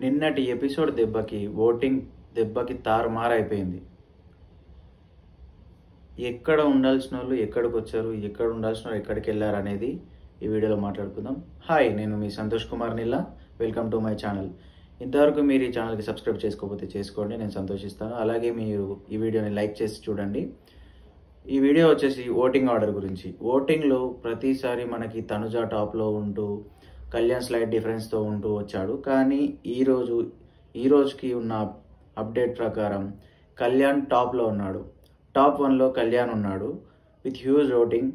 నిన్నటి ఎపిసోడ్ దెబ్బకి ఓటింగ్ దెబ్బకి తారుమారైపోయింది. ఎక్కడ ఉండాల్సిన వాళ్ళు ఎక్కడికి వచ్చారు, ఎక్కడ ఉండాల్సిన వాళ్ళు ఎక్కడికి వెళ్ళారు అనేది ఈ వీడియోలో మాట్లాడుకుందాం. హాయ్, నేను మీ Santosh Kumar Nilla. Welcome to my channel. ఇంతవరకు మీరు ఈ ఛానల్కి సబ్స్క్రైబ్ చేసుకోకపోతే చేసుకోండి, నేను సంతోషిస్తాను. అలాగే మీరు ఈ వీడియోని లైక్ చేసి చూడండి. ఈ వీడియో వచ్చేసి ఓటింగ్ ఆర్డర్ గురించి. ఓటింగ్లో ప్రతిసారి మనకి తనుజ టాప్లో ఉంటూ కళ్యాణ్ స్లైడ్ డిఫరెన్స్తో ఉంటూ వచ్చాడు. కానీ ఈ రోజుకి ఉన్న అప్డేట్ ప్రకారం కళ్యాణ్ టాప్లో ఉన్నాడు. టాప్ 1లో కళ్యాణ్ ఉన్నాడు విత్ హ్యూజ్ ఓటింగ్.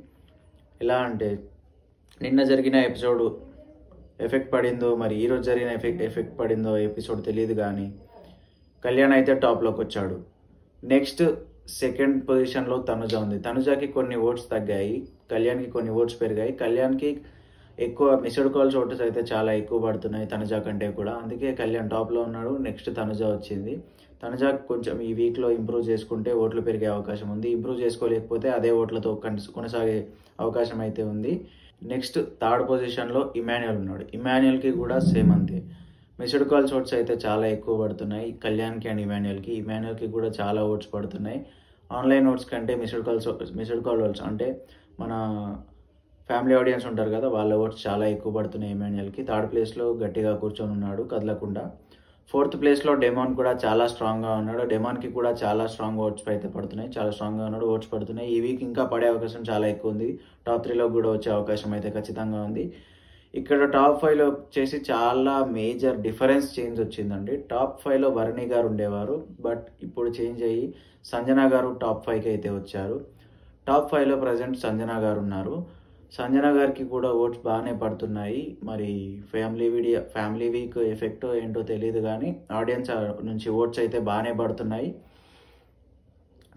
ఎలా అంటే నిన్న జరిగిన ఎపిసోడ్ ఎఫెక్ట్ పడిందో, మరి ఈరోజు జరిగిన ఎఫెక్ట్ పడిందో ఎపిసోడ్ తెలియదు, కానీ కళ్యాణ్ అయితే టాప్లోకి వచ్చాడు. నెక్స్ట్ సెకండ్ పొజిషన్లో తనుజ ఉంది. తనుజకి కొన్ని ఓట్స్ తగ్గాయి, కళ్యాణ్కి కొన్ని ఓట్స్ పెరిగాయి. కళ్యాణ్కి ఎక్కువ మిస్డ్ కాల్స్ ఓట్స్ అయితే చాలా ఎక్కువ పడుతున్నాయి తనుజ కంటే కూడా, అందుకే కళ్యాణ్ టాప్లో ఉన్నాడు. నెక్స్ట్ తనుజ వచ్చింది. తనుజ కొంచెం ఈ వీక్లో ఇంప్రూవ్ చేసుకుంటే ఓట్లు పెరిగే అవకాశం ఉంది. ఇంప్రూవ్ చేసుకోలేకపోతే అదే ఓట్లతో కొనసాగే అవకాశం అయితే ఉంది. నెక్స్ట్ థర్డ్ పొజిషన్లో ఇమాన్యుయల్ ఉన్నాడు. ఇమాన్యుయల్కి కూడా సేమ్ అంతే. మిస్డ్ కాల్స్ ఓట్స్ అయితే చాలా ఎక్కువ పడుతున్నాయి కళ్యాణ్కి అండ్ ఇమాన్యుయల్కి. ఇమాన్యుయల్కి కూడా చాలా ఓట్స్ పడుతున్నాయి. ఆన్లైన్ ఓట్స్ కంటే మిస్డ్ కాల్ ఓట్స్ అంటే మన ఫ్యామిలీ ఆడియన్స్ ఉంటారు కదా, వాళ్ళ ఓట్స్ చాలా ఎక్కువ పడుతున్నాయి ఇమాన్యుయల్కి. థర్డ్ ప్లేస్లో గట్టిగా కూర్చొని ఉన్నాడు కదలకుండా. ఫోర్త్ ప్లేస్లో డెమాన్ కూడా చాలా స్ట్రాంగ్గా ఉన్నాడు. డెమాన్కి కూడా చాలా స్ట్రాంగ్ ఓట్స్ అయితే పడుతున్నాయి, చాలా స్ట్రాంగ్గా ఉన్నాడు, ఓట్స్ పడుతున్నాయి. ఈ వీక్ ఇంకా పడే అవకాశం చాలా ఎక్కువ ఉంది. టాప్ 3లో కూడా వచ్చే అవకాశం అయితే ఖచ్చితంగా ఉంది. ఇక్కడ టాప్ 5లో వచ్చేసి చాలా మేజర్ డిఫరెన్స్ చేంజ్ వచ్చిందండి. టాప్ 5లో భరణి గారు ఉండేవారు, బట్ ఇప్పుడు చేంజ్ అయ్యి సంజన గారు టాప్ 5కి అయితే వచ్చారు. టాప్ 5లో ప్రజెంట్ సంజన గారు ఉన్నారు. సంజన గారికి కూడా ఓట్స్ బాగానే పడుతున్నాయి. మరి ఫ్యామిలీ వీక్ ఎఫెక్ట్ ఏంటో తెలియదు, కానీ ఆడియన్స్ నుంచి ఓట్స్ అయితే బాగానే పడుతున్నాయి.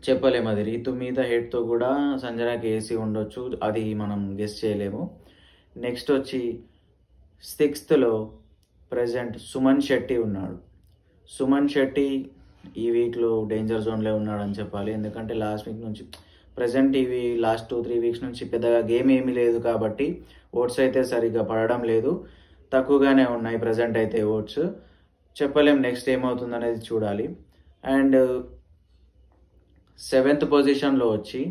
చెప్పలేము, అది రీతు మీద హెడ్తో కూడా సంజనకి వేసి ఉండొచ్చు, అది మనం గెస్ చేయలేము. నెక్స్ట్ వచ్చి 6థ్లో ప్రజెంట్ సుమన్ శెట్టి ఉన్నాడు. సుమన్ శెట్టి ఈ వీక్లో డేంజర్ జోన్లో ఉన్నాడు అని చెప్పాలి. ఎందుకంటే లాస్ట్ వీక్ నుంచి ప్రజెంట్ ఇవి లాస్ట్ 2-3 వీక్స్ నుంచి పెద్దగా గేమ్ ఏమీ లేదు కాబట్టి ఓట్స్ అయితే సరిగ్గా పడడం లేదు, తక్కువగానే ఉన్నాయి ప్రజెంట్ అయితే ఓట్స్. చెప్పలేం నెక్స్ట్ ఏమవుతుంది అనేది చూడాలి. అండ్ 7th పొజిషన్లో వచ్చి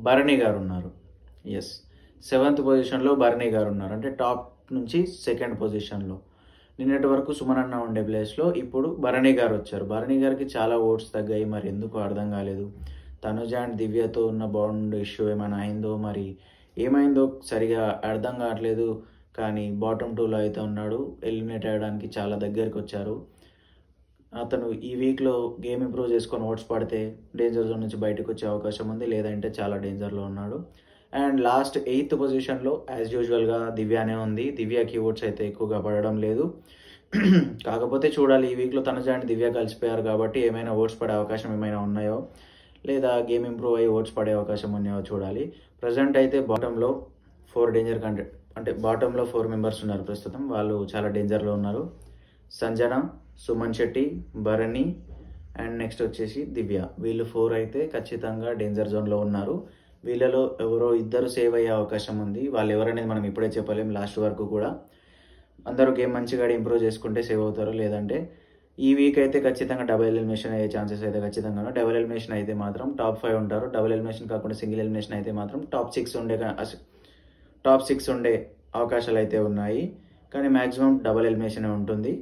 భరణి గారు ఉన్నారు. ఎస్, 7th పొజిషన్లో భరణి గారు ఉన్నారు. అంటే టాప్ నుంచి సెకండ్ పొజిషన్లో. నిన్నటి వరకు సుమన్ అన్న ఉండే ప్లేస్లో ఇప్పుడు భరణి గారు వచ్చారు. భరణి గారికి చాలా ఓట్స్ తగ్గాయి, మరి ఎందుకు అర్థం కాలేదు. తనుజ అండ్ దివ్యతో ఉన్న బాండ్ ఇష్యూ ఏమైనా అయిందో, మరి ఏమైందో సరిగా అర్థం కావట్లేదు. కానీ బాటమ్ 2లో అయితే ఉన్నాడు. ఎలిమినేట్ అయ్యడానికి చాలా దగ్గరికి వచ్చారు. అతను ఈ వీక్లో గేమ్ ఇంప్రూవ్ చేసుకొని ఓట్స్ పడితే డేంజర్ జోన్ నుంచి బయటకు వచ్చే అవకాశం ఉంది, లేదంటే చాలా డేంజర్లో ఉన్నాడు. అండ్ లాస్ట్ 8th పొజిషన్లో యాజ్ యూజువల్గా దివ్యానే ఉంది. దివ్యకి ఓట్స్ అయితే ఎక్కువగా పడడం లేదు. కాకపోతే చూడాలి, ఈ వీక్లో తనుజ అండ్ దివ్య కలిసిపోయారు కాబట్టి ఏమైనా ఓట్స్ పడే అవకాశం ఏమైనా ఉన్నాయో, లేదా గేమ్ ఇంప్రూవ్ అయ్యి ఓట్స్ పడే అవకాశం ఉన్నాయో చూడాలి. ప్రజెంట్ అయితే బాటంలో 4 మెంబర్స్ ఉన్నారు ప్రస్తుతం. వాళ్ళు చాలా డేంజర్లో ఉన్నారు. సంజన, సుమన్ శెట్టి, భరణి అండ్ నెక్స్ట్ వచ్చేసి దివ్య. వీళ్ళు 4 అయితే ఖచ్చితంగా డేంజర్ జోన్లో ఉన్నారు. వీళ్ళలో ఎవరో ఇద్దరు సేవ్ అయ్యే అవకాశం ఉంది. వాళ్ళు ఎవరనేది మనం ఇప్పుడే చెప్పలేం. లాస్ట్ వరకు కూడా అందరూ గేమ్ మంచిగా ఇంప్రూవ్ చేసుకుంటే సేవ్ అవుతారు, లేదంటే ఈ వీక్ అయితే ఖచ్చితంగా డబుల్ ఎలిమినేషన్ అయ్యే ఛాన్సెస్ అయితే ఖచ్చితంగా. డబుల్ ఎలిమినేషన్ అయితే మాత్రం టాప్ 5 ఉంటారు. డబుల్ ఎలిమినేషన్ కాకుండా సింగిల్ ఎలిమినేషన్ అయితే మాత్రం టాప్ 6 ఉండే అవకాశాలు అయితే ఉన్నాయి. కానీ మ్యాక్సిమం డబుల్ ఎలిమినేషన్ ఉంటుంది.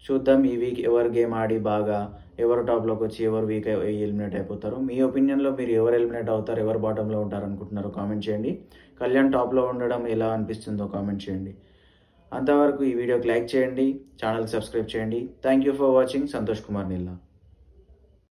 చూద్దాం ఈ వీక్ ఎవరు గేమ్ ఆడి బాగా ఎవరు టాప్లోకి వచ్చి ఎవరు వీక్ ఎలిమినేట్ అయిపోతారు. మీ ఒపీనియన్లో మీరు ఎవరు ఎలిమినేట్ అవుతారు, ఎవరు బాటంలో ఉంటారు అనుకుంటున్నారో కామెంట్ చేయండి. కళ్యాణ్ టాప్లో ఉండడం ఎలా అనిపిస్తుందో కామెంట్ చేయండి. అంతవరకు ఈ వీడియోకి లైక్ చేయండి, ఛానల్కి సబ్స్క్రైబ్ చేయండి. Thank you for watching. Santosh Kumar నిల్లా.